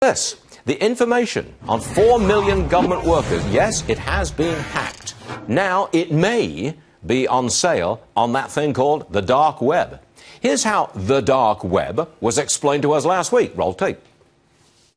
This, the information on 4 million government workers, yes, it has been hacked. Now it may be on sale on that thing called the dark web. Here's how the dark web was explained to us last week. Roll tape.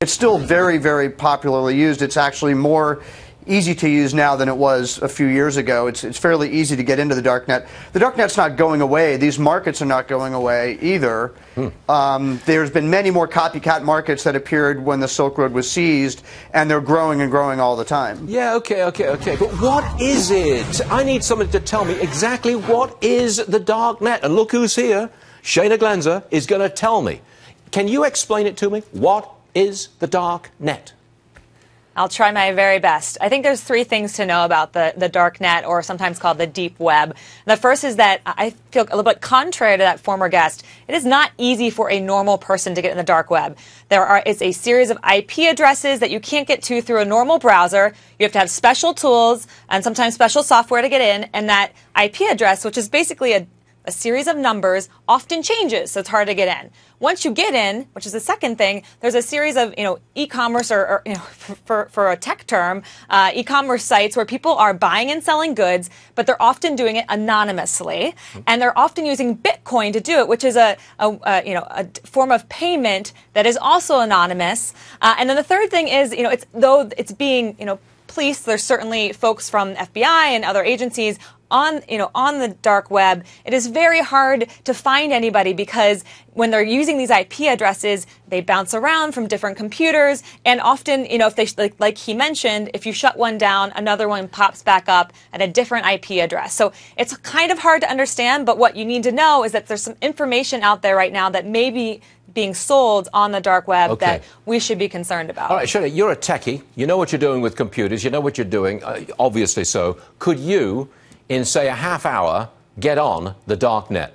It's still very, very popularly used. It's actually more easy to use now than it was a few years ago. It's fairly easy to get into the darknet. The darknet's not going away. These markets are not going away either. There's been many more copycat markets that appeared when the Silk Road was seized, and they're growing and growing all the time. Yeah, okay. But what is it? I need somebody to tell me exactly what is the darknet. And look who's here. Shana Glenzer is going to tell me. Can you explain it to me? What is the darknet? I'll try my very best. I think there's three things to know about the dark net, or sometimes called the deep web. The first is that I feel a little bit contrary to that former guest. It is not easy for a normal person to get in the dark web. It's a series of IP addresses that you can't get to through a normal browser. You have to have special tools and sometimes special software to get in. And that IP address, which is basically a series of numbers, often changes, so it's hard to get in. Once you get in, which is the second thing, there's a series of, e-commerce or for a tech term, e-commerce sites where people are buying and selling goods, but they're often doing it anonymously, and they're often using Bitcoin to do it, which is a form of payment that is also anonymous. And then the third thing is, though it's being, policed, there's certainly folks from FBI and other agencies on the dark web. It is very hard to find anybody because when they're using these IP addresses, they bounce around from different computers, and often, if they like he mentioned, if you shut one down, another one pops back up at a different IP address. So it's kind of hard to understand, but what you need to know is that there's some information out there right now that may be being sold on the dark web that we should be concerned about. All right, Shana, you're a techie. You know what you're doing with computers. You know what you're doing, obviously so. Could you, in, say, a half hour, get on the dark net?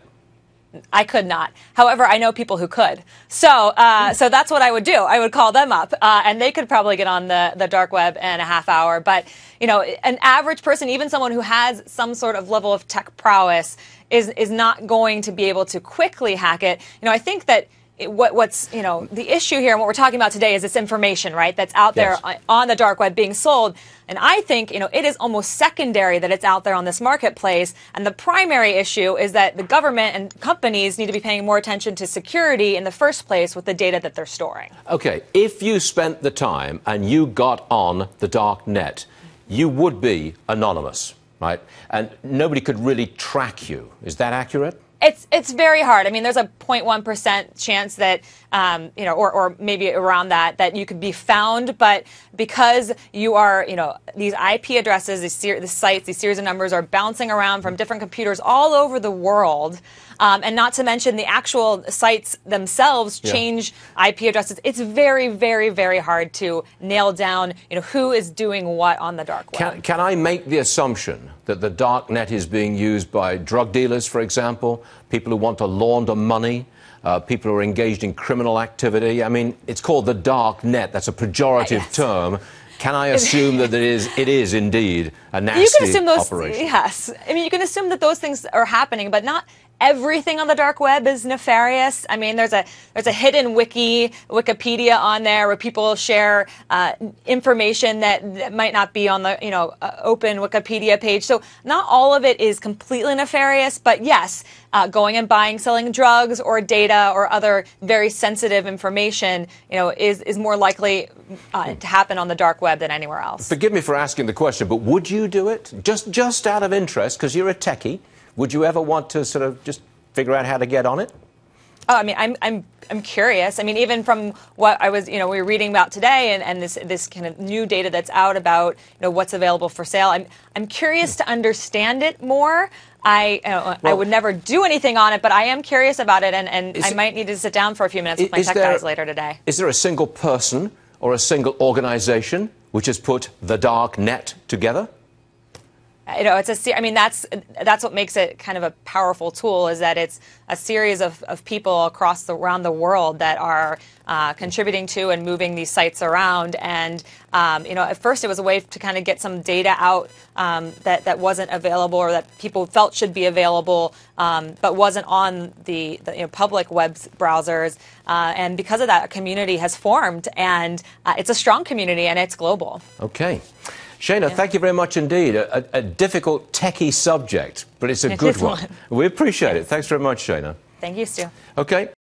I could not. However, I know people who could. So that's what I would do. I would call them up, and they could probably get on the dark web in a half hour. But, an average person, even someone who has some sort of level of tech prowess, is not going to be able to quickly hack it. I think that what's the issue here and what we're talking about today is this information, right, that's out there on the dark web being sold. And I think it is almost secondary that it's out there on this marketplace, and the primary issue is that the government and companies need to be paying more attention to security in the first place with the data that they're storing. Okay, if you spent the time and you got on the dark net, you would be anonymous, right, and nobody could really track you. Is that accurate? It's very hard. I mean, there's a 0.1% chance that, or maybe around that you could be found. But because you are, these IP addresses, the sites, these series of numbers are bouncing around from different computers all over the world. And not to mention the actual sites themselves change IP addresses. It's very, very, very hard to nail down, who is doing what on the dark web. Can I make the assumption that the dark net is being used by drug dealers, for example, people who want to launder money, people who are engaged in criminal activity? I mean, it's called the dark net. That's a pejorative term. Can I assume that it is indeed a nasty operation? Yes. I mean, you can assume that those things are happening, but not everything on the dark web is nefarious. I mean, there's a hidden Wikipedia on there where people share information that might not be on the open Wikipedia page. So not all of it is completely nefarious, but yes, going and buying, selling drugs or data or other very sensitive information, is more likely to happen on the dark web than anywhere else. Forgive me for asking the question, but would you do it just out of interest because you're a techie? Would you ever want to sort of just figure out how to get on it? Oh, I mean, I'm curious. I mean, even from what I was, we were reading about today, and this kind of new data that's out about what's available for sale. I'm curious to understand it more. I would never do anything on it, but I am curious about it, and I might need to sit down for a few minutes with my tech guys later today. Is there a single person or a single organization which has put the dark net together? you know, I mean, that's what makes it kind of a powerful tool, is that it's a series of people around the world that are contributing to and moving these sites around. And you know, at first it was a way to kind of get some data out that wasn't available, or that people felt should be available, but wasn't on the you know, public web browsers. And because of that, a community has formed, and it's a strong community, and it's global. Okay. Shana, thank you very much indeed. A difficult, techie subject, but it's a good one. We appreciate it. Thanks very much, Shana. Thank you, Stu. Okay.